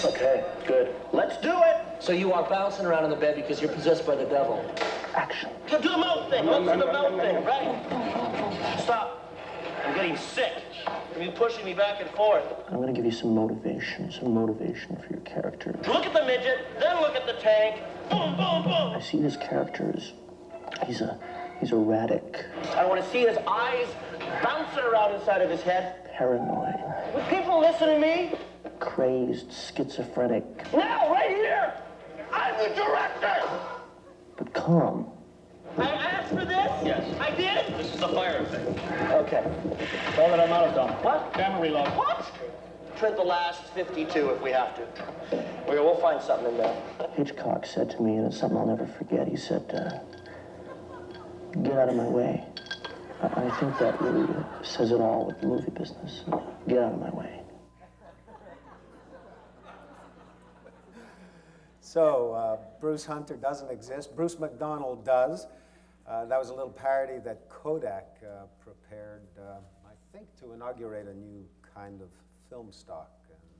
Okay, good. Let's do it! So you are bouncing around in the bed because you're possessed by the devil. Action. Do the mouth thing. Let's do the mouth thing, right? Stop. I'm getting sick. You're pushing me back and forth. I'm gonna give you some motivation for your character. Look at the midget, then look at the tank. Boom, boom, boom. I see this character as, he's erratic. I want to see his eyes bouncing around inside of his head. Paranoid. Would people listen to me? Crazed, schizophrenic. Now, right here! I'm the director! But calm. I asked for this? Yes. I did? This is the fire thing. Okay. Throw that amount of done. What? Camera reload. What? Trim the last 52 if we have to. We'll find something in there. Hitchcock said to me, and it's something I'll never forget, he said, get out of my way. I think that really says it all with the movie business. Get out of my way. So, Bruce Hunter doesn't exist. Bruce McDonald does. That was a little parody that Kodak prepared, I think, to inaugurate a new kind of film stock.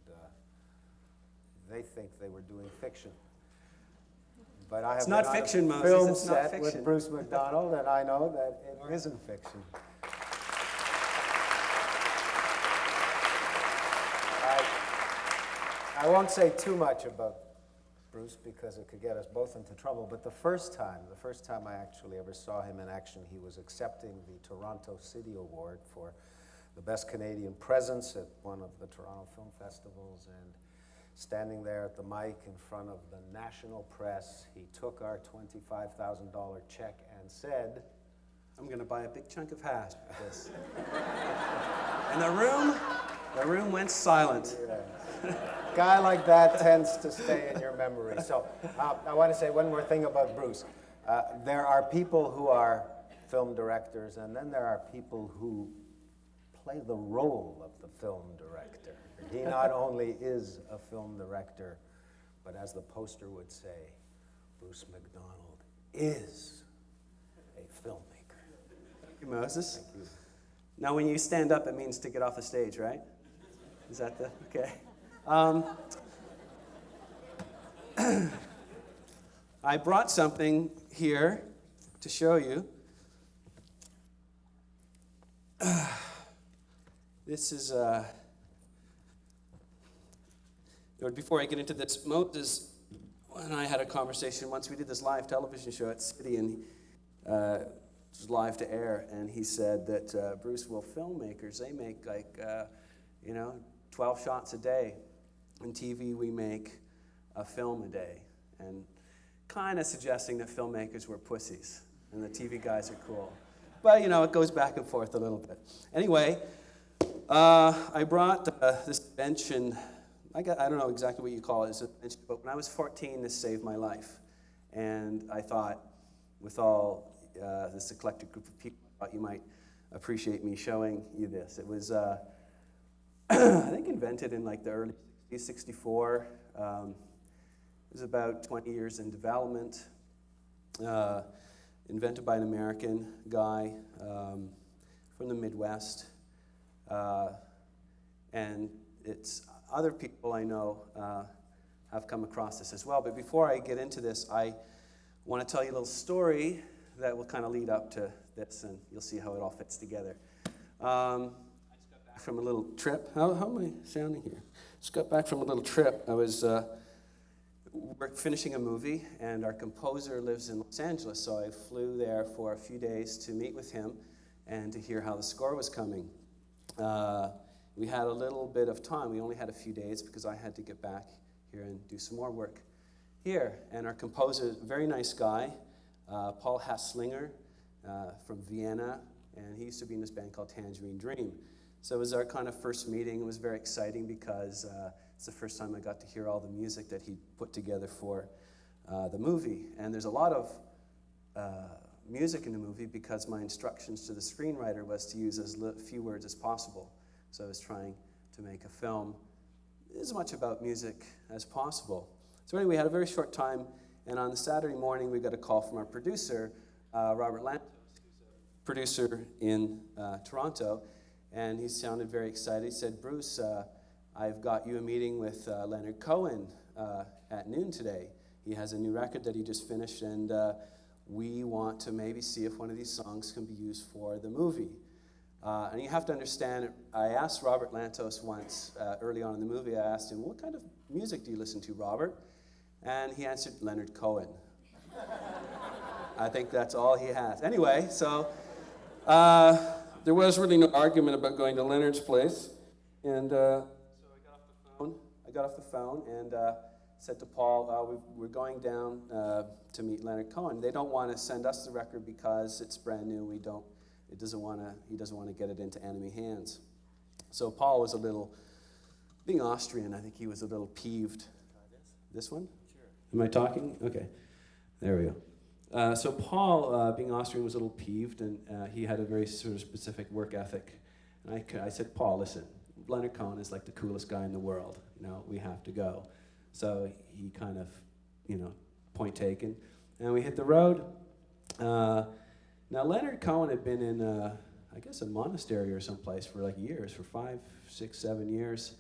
And they think they were doing fiction. But I have been on a film set with Bruce McDonald, and I know that it isn't fiction. I won't say too much about Bruce because it could get us both into trouble, but the first time I actually ever saw him in action, he was accepting the Toronto City Award for the Best Canadian Presence at one of the Toronto Film Festivals, and standing there at the mic in front of the national press, he took our $25,000 check and said, I'm going to buy a big chunk of hash for this. And the room went silent. Yeah. Guy like that tends to stay in your memory. So I want to say one more thing about Bruce. There are people who are film directors, and then there are people who play the role of the film director. He not only is a film director, but as the poster would say, Bruce McDonald is a filmmaker. Thank you, Moses. Thank you. Now, when you stand up, it means to get off the stage, right? Is that the, okay. I brought something here to show you. This is, before I get into this, Moses and I had a conversation once. We did this live television show at City, and it was live to air, and he said that, Bruce, well, filmmakers, they make like, 12 shots a day. In TV, we make a film a day, and kind of suggesting that filmmakers were pussies, and the TV guys are cool. But, it goes back and forth a little bit. Anyway, I brought this invention. I don't know exactly what you call it, but when I was 14, this saved my life. And I thought, with all this eclectic group of people, I thought you might appreciate me showing you this. It was, I think, invented in like the early 60s, 64. It was about 20 years in development. Invented by an American guy from the Midwest. And it's other people I know have come across this as well. But before I get into this, I want to tell you a little story that will kind of lead up to this, and you'll see how it all fits together. I just got back from a little trip. How am I sounding here? Just got back from a little trip. I was we're finishing a movie, and our composer lives in Los Angeles, so I flew there for a few days to meet with him and to hear how the score was coming. We had a little bit of time. We only had a few days because I had to get back here and do some more work here. And our composer, a very nice guy, Paul Hasslinger from Vienna, and he used to be in this band called Tangerine Dream. So it was our kind of first meeting. It was very exciting because it's the first time I got to hear all the music that he put together for the movie. And there's a lot of music in the movie because my instructions to the screenwriter was to use as few words as possible. So I was trying to make a film as much about music as possible. So anyway, we had a very short time, and on the Saturday morning, we got a call from our producer, Robert Lantos, who's a producer in Toronto, and he sounded very excited. He said, Bruce, I've got you a meeting with Leonard Cohen at noon today. He has a new record that he just finished, and we want to maybe see if one of these songs can be used for the movie. And you have to understand, I asked Robert Lantos once, early on in the movie, I asked him, what kind of music do you listen to, Robert? And he answered, Leonard Cohen. I think that's all he has. Anyway, so there was really no argument about going to Leonard's place. And so I got off the phone and said to Paul, we're going down to meet Leonard Cohen. They don't want to send us the record because it's brand new. He doesn't want to get it into enemy hands. So Paul was a little, being Austrian, I think he was a little peeved. This one? Sure. Am I talking? Okay. There we go. So Paul, being Austrian, was a little peeved, and he had a very sort of specific work ethic. And I said, Paul, listen, Leonard Cohen is like the coolest guy in the world. We have to go. So he kind of, point taken. And we hit the road. Now, Leonard Cohen had been in, I guess, a monastery or someplace for like years, for 5, 6, 7 years.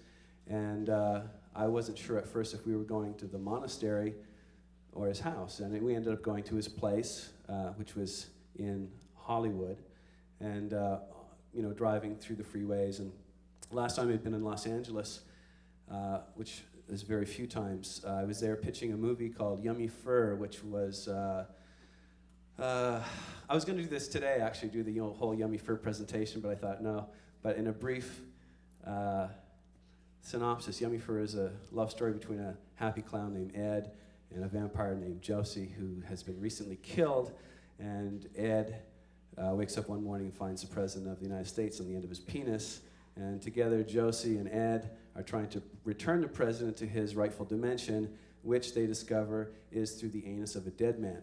And I wasn't sure at first if we were going to the monastery or his house. And we ended up going to his place, which was in Hollywood, and, driving through the freeways. And last time I'd been in Los Angeles, which is very few times, I was there pitching a movie called Yummy Fur, which was... I was going to do this today, actually, do the whole Yummy Fur presentation, but I thought no. But in a brief synopsis, Yummy Fur is a love story between a happy clown named Ed and a vampire named Josie, who has been recently killed. And Ed wakes up one morning and finds the President of the United States on the end of his penis. And together, Josie and Ed are trying to return the President to his rightful dimension, which they discover is through the anus of a dead man.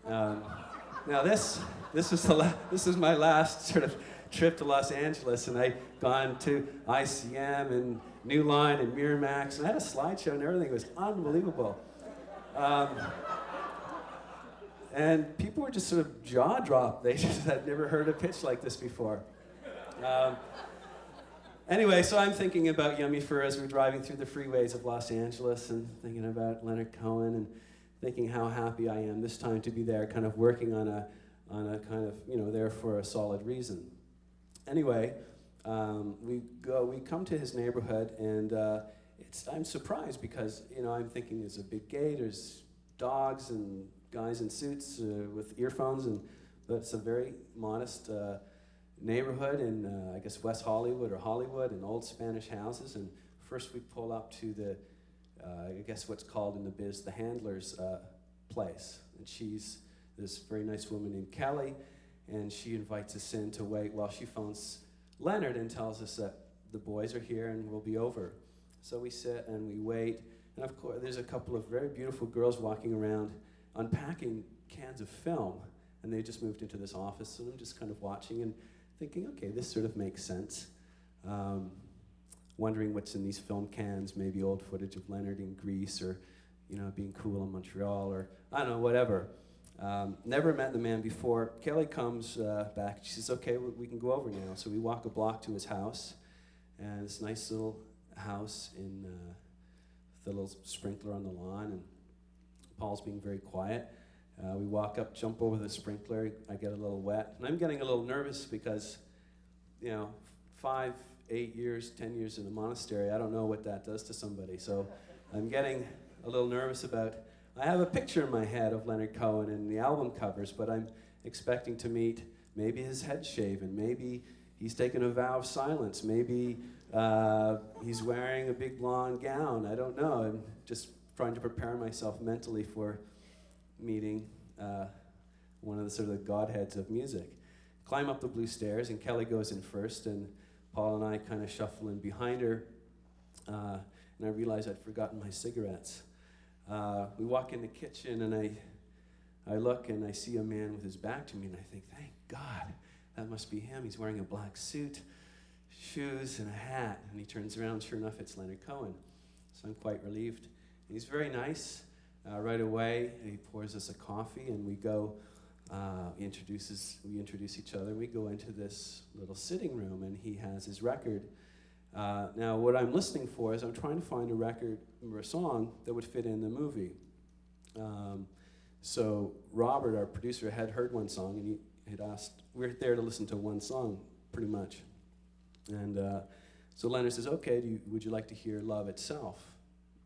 Now this is my last sort of trip to Los Angeles, and I'd gone to ICM and New Line and Miramax, and I had a slideshow and everything. It was unbelievable. And people were just sort of jaw-dropped. They just had never heard a pitch like this before. Anyway, so I'm thinking about Yummy Fur as we're driving through the freeways of Los Angeles and thinking about Leonard Cohen and thinking how happy I am this time to be there, kind of working on a kind of, there for a solid reason. Anyway, we come to his neighborhood, and I'm surprised because, I'm thinking there's a big gate, there's dogs and guys in suits with earphones, but it's a very modest neighborhood in, I guess, West Hollywood or Hollywood, and old Spanish houses. And first we pull up to the I guess what's called in the biz the handler's place. And she's this very nice woman named Kelly, and she invites us in to wait while she phones Leonard and tells us that the boys are here and we'll be over. So we sit and we wait, and of course there's a couple of very beautiful girls walking around unpacking cans of film, and they just moved into this office, so I'm just kind of watching and thinking, okay, this sort of makes sense. Wondering what's in these film cans, maybe old footage of Leonard in Greece, or being cool in Montreal, or I don't know, whatever. Never met the man before. Kelly comes back. She says, okay, we can go over now. So we walk a block to his house, and this nice little house in with a little sprinkler on the lawn, and Paul's being very quiet. We walk up, jump over the sprinkler. I get a little wet, and I'm getting a little nervous because, 5, 8 years, 10 years in a monastery, I don't know what that does to somebody. So I'm getting a little nervous about, I have a picture in my head of Leonard Cohen in the album covers, but I'm expecting to meet maybe his head shaven, maybe he's taken a vow of silence, maybe he's wearing a big blonde gown, I don't know. I'm just trying to prepare myself mentally for meeting one of the sort of the godheads of music. Climb up the blue stairs, and Kelly goes in first, and Paul and I kind of shuffle in behind her, and I realize I'd forgotten my cigarettes. We walk in the kitchen, and I look, and I see a man with his back to me, and I think, thank God, that must be him. He's wearing a black suit, shoes, and a hat, and he turns around, sure enough, it's Leonard Cohen. So I'm quite relieved. And he's very nice. Right away, he pours us a coffee, and we go, we introduce each other. We go into this little sitting room, and he has his record, Now, what I'm listening for is I'm trying to find a record or a song that would fit in the movie. So Robert, our producer, had heard one song, and he had asked, we're there to listen to one song, pretty much. And so Leonard says, okay, would you like to hear Love Itself?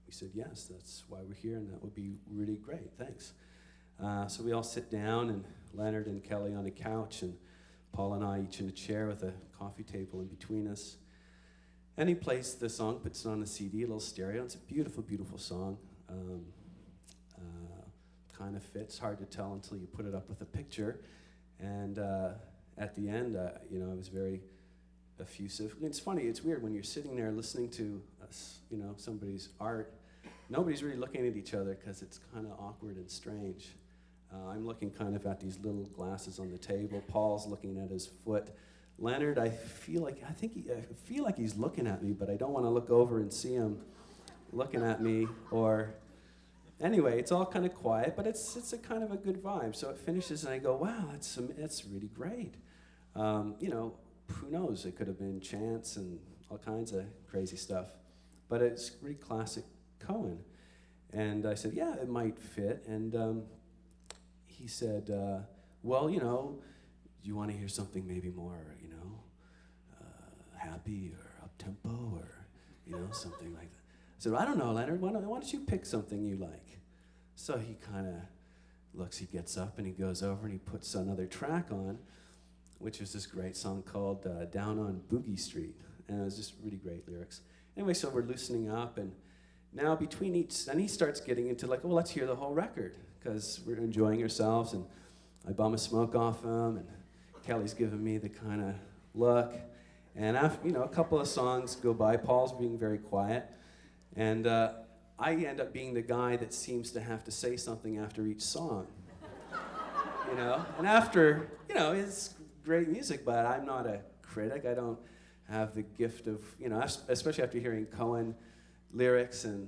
We said, yes, that's why we're here, and that would be really great, thanks. So we all sit down, and Leonard and Kelly on a couch, and Paul and I each in a chair with a coffee table in between us. And he plays the song, puts it on a CD, a little stereo. It's a beautiful, beautiful song. Kind of fits, hard to tell until you put it up with a picture. And at the end, I was very effusive. And it's funny, it's weird when you're sitting there listening to somebody's art. Nobody's really looking at each other because it's kind of awkward and strange. I'm looking kind of at these little glasses on the table. Paul's looking at his foot. Leonard, I feel like he's looking at me, but I don't want to look over and see him looking at me. Or anyway, it's all kind of quiet, but it's a kind of a good vibe. So it finishes, and I go, wow, that's really great. Who knows? It could have been chance and all kinds of crazy stuff, but it's really classic Cohen. And I said, yeah, it might fit. And he said, well, do you want to hear something maybe more, happy or up-tempo or, something like that? I said, I don't know, Leonard, why don't you pick something you like? So he kind of looks, he gets up and he goes over and he puts another track on, which is this great song called Down on Boogie Street. And it was just really great lyrics. Anyway, so we're loosening up, and now between each, and he starts getting into like, well, let's hear the whole record, because we're enjoying ourselves, and I bum a smoke off him, and Kelly's giving me the kind of look. And after, a couple of songs go by, Paul's being very quiet, and I end up being the guy that seems to have to say something after each song. And after, it's great music, but I'm not a critic. I don't have the gift of, especially after hearing Cohen lyrics, and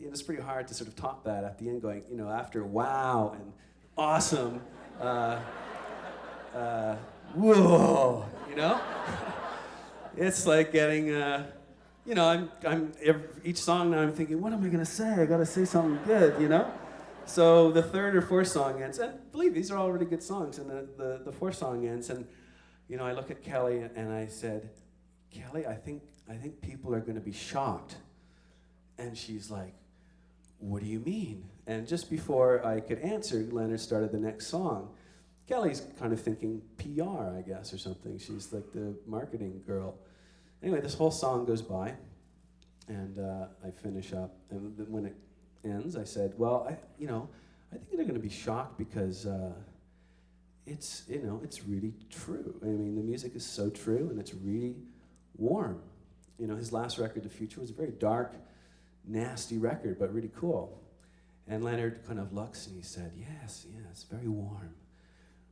it's pretty hard to sort of top that at the end going, after wow and awesome, whoa, It's like getting, each song now I'm thinking, what am I going to say? I got to say something good, So the third or fourth song ends, and believe these are all really good songs, and the fourth song ends, and, I look at Kelly and I said, Kelly, I think people are going to be shocked. And she's like, what do you mean? And just before I could answer, Leonard started the next song. Kelly's kind of thinking PR, I guess, or something. She's like the marketing girl. Anyway, this whole song goes by, and I finish up. And when it ends, I said, well, I think they're going to be shocked because it's really true. I mean, the music is so true, and it's really warm. His last record, The Future, was a very dark, nasty record, but really cool. And Leonard kind of looks and he said, yes, very warm.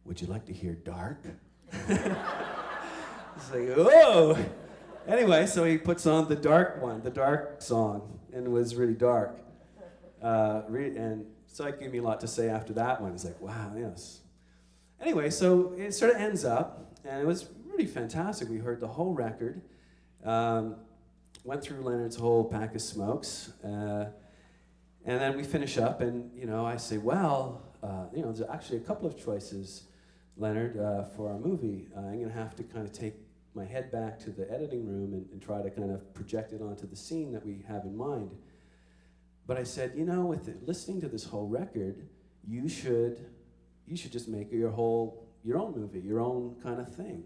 Would you like to hear dark? It's like, oh! Anyway, so he puts on the dark song, and it was really dark. And so it gave me a lot to say after that one. It's like, wow, yes. Anyway, so it sort of ends up, and it was really fantastic. We heard the whole record. Went through Leonard's whole pack of smokes, and then we finish up, and I say, well, there's actually a couple of choices, Leonard, for our movie. I'm going to have to kind of take my head back to the editing room and try to kind of project it onto the scene that we have in mind. But I said, with listening to this whole record, you should just make your own movie, your own kind of thing.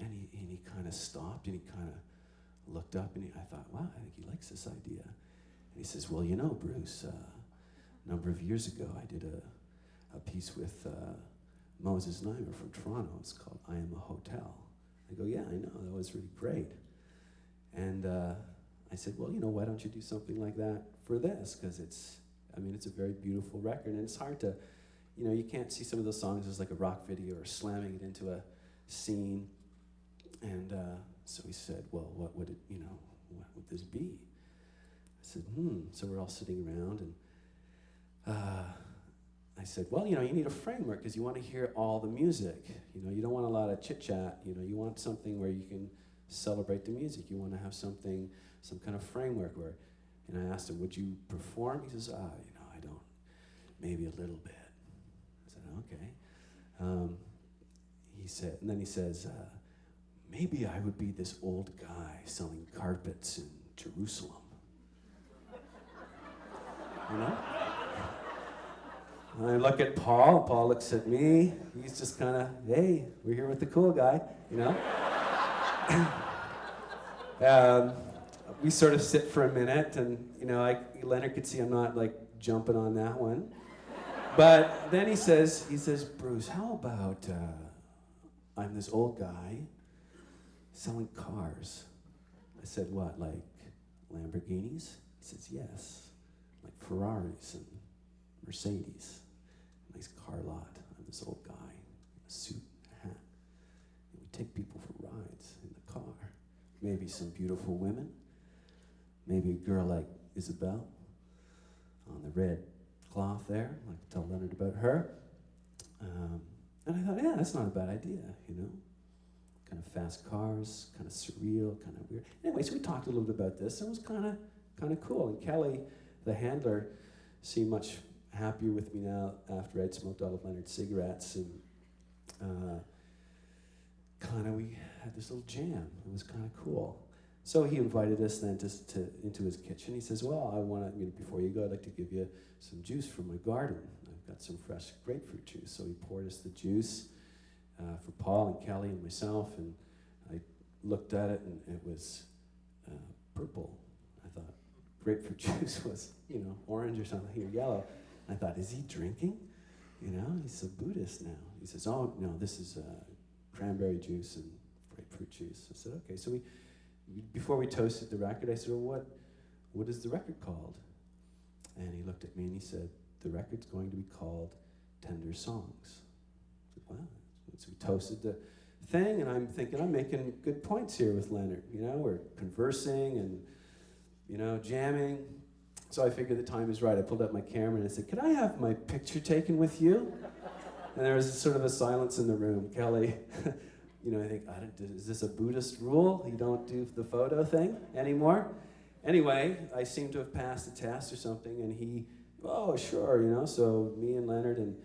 And he kind of stopped, and he kind of looked up, and I thought, wow, I think he likes this idea. And he says, well, Bruce, a number of years ago, I did a piece with Moses Neimer from Toronto. It's called I Am a Hotel. I go, yeah, I know, that was really great. And I said, well, why don't you do something like that for this? Because it's a very beautiful record, and it's hard to, you can't see some of those songs as like a rock video or slamming it into a scene. And so he said, well, what would this be? I said, So we're all sitting around, and I said, well, you need a framework because you want to hear all the music. You don't want a lot of chit-chat. You want something where you can celebrate the music. You want to have something, some kind of framework where, and I asked him, would you perform? He says, I don't, maybe a little bit. I said, okay. He said, and then he says, maybe I would be this old guy selling carpets in Jerusalem. You know? And I look at Paul. Paul looks at me. He's just kind of, hey, we're here with the cool guy, you know? We sort of sit for a minute, and you know, Leonard could see I'm not like jumping on that one. But then he says, Bruce, how about I'm this old guy selling cars? I said, what, like Lamborghinis? He says, yes, like Ferraris and Mercedes. Nice car lot. I'm this old guy in a suit and a hat. And we take people for rides in the car. Maybe some beautiful women. Maybe a girl like Isabel on the red cloth there. I'd like to tell Leonard about her. And I thought, yeah, that's not a bad idea, you know? Kind of fast cars, kind of surreal, kind of weird. Anyway, so we talked a little bit about this, and it was kind of cool. And Kelly, the handler, seemed much happier with me now after I'd smoked all of Leonard's cigarettes, and we had this little jam. It was kind of cool. So he invited us then into his kitchen. He says, well, before you go, I'd like to give you some juice from my garden. I've got some fresh grapefruit juice. So he poured us the juice for Paul and Kelly and myself, and I looked at it, and it was purple. I thought grapefruit juice was, orange or something, or yellow. I thought, is he drinking? He's a Buddhist now. He says, oh, no, this is cranberry juice and grapefruit juice. I said, okay. So before we toasted the record, I said, well, what is the record called? And he looked at me and he said, the record's going to be called Tender Songs. I said, wow. So we toasted the thing, and I'm thinking, I'm making good points here with Leonard. We're conversing and, jamming. So I figured the time is right. I pulled up my camera and I said, could I have my picture taken with you? And there was sort of a silence in the room. Kelly, I think, is this a Buddhist rule? You don't do the photo thing anymore? Anyway, I seem to have passed the test or something, and he, oh, sure, So me and Leonard and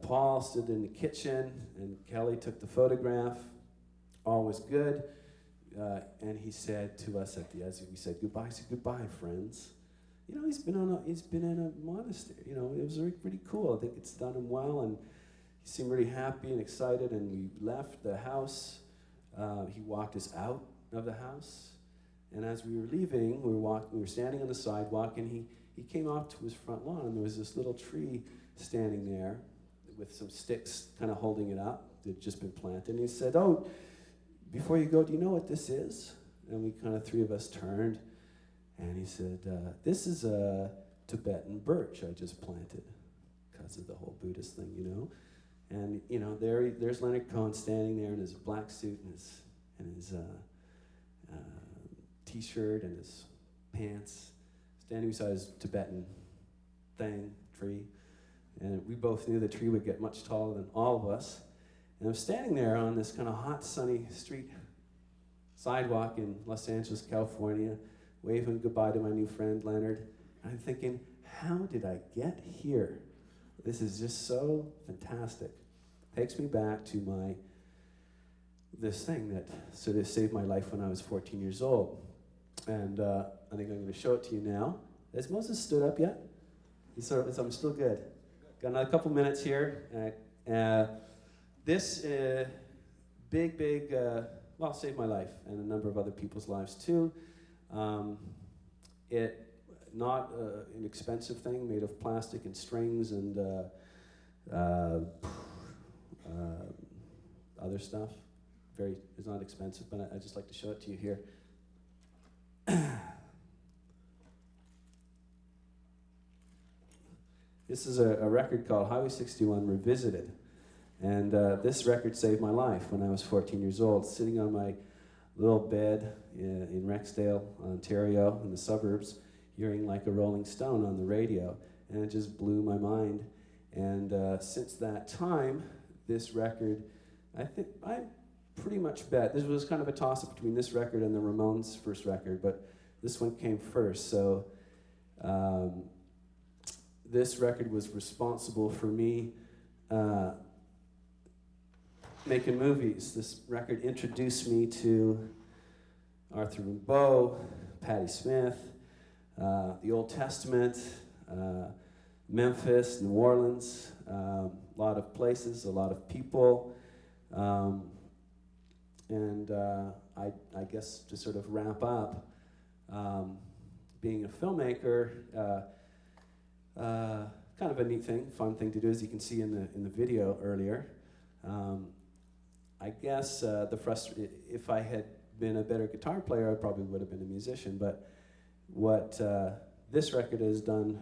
Paul stood in the kitchen, and Kelly took the photograph. All was good. And he said to us as we said goodbye, he said, goodbye, friends. He's been in a monastery. It was pretty cool. I think it's done him well, and he seemed really happy and excited. And we left the house. He walked us out of the house, and as we were leaving, we were standing on the sidewalk, and he came out to his front lawn, and there was this little tree standing there with some sticks kind of holding it up. They'd just been planted, and he said, "Oh, before you go, do you know what this is?" And we three of us turned. And he said, this is a Tibetan birch I just planted because of the whole Buddhist thing, And, there's Leonard Cohen standing there in his black suit and his T-shirt and his pants, standing beside his Tibetan tree. And we both knew the tree would get much taller than all of us. And I'm standing there on this kind of hot, sunny street sidewalk in Los Angeles, California, waving goodbye to my new friend, Leonard. And I'm thinking, how did I get here? This is just so fantastic. Takes me back to this thing that sort of saved my life when I was 14 years old. And I think I'm going to show it to you now. Has Moses stood up yet? I'm still good. Got another couple minutes here. This big, saved my life and a number of other people's lives too. Not an expensive thing, made of plastic and strings and other stuff. It's not expensive, but I just like to show it to you here. This is a record called Highway 61 Revisited. And this record saved my life when I was 14 years old, sitting on my little bed in Rexdale, Ontario, in the suburbs, hearing like a Rolling Stone on the radio, and it just blew my mind. And since that time, this record, I'm pretty much bet. This was kind of a toss-up between this record and the Ramones' first record, but this one came first. So this record was responsible for me making movies. This record introduced me to Arthur Rimbaud, Patti Smith, the Old Testament, Memphis, New Orleans, a lot of places, a lot of people. And I guess to sort of wrap up, being a filmmaker, kind of a neat thing, fun thing to do, as you can see in the video earlier. I guess if I had been a better guitar player, I probably would have been a musician. But what this record has done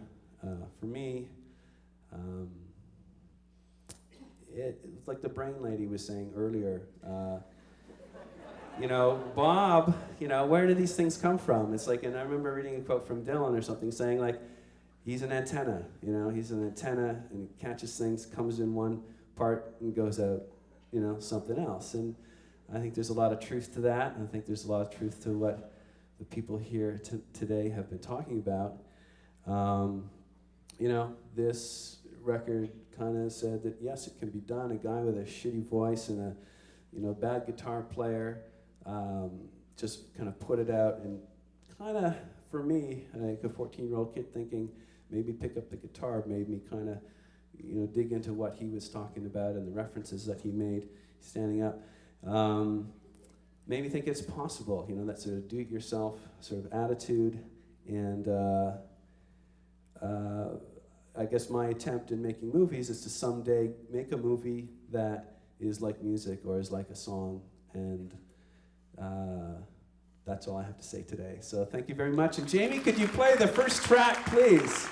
for me, it's like the brain lady was saying earlier. Bob, where do these things come from? It's like, and I remember reading a quote from Dylan or something saying like, he's an antenna, he's an antenna and catches things, comes in one part and goes out, something else. And I think there's a lot of truth to that, and I think there's a lot of truth to what the people here today have been talking about. This record kind of said that yes, it can be done. A guy with a shitty voice and a bad guitar player just kind of put it out, and kind of, for me, like a 14-year-old kid thinking maybe pick up the guitar made me kind of, dig into what he was talking about and the references that he made standing up. Made me think it's possible, that sort of do-it-yourself sort of attitude. And I guess my attempt in making movies is to someday make a movie that is like music or is like a song. And that's all I have to say today. So thank you very much. And Jamie, could you play the first track, please?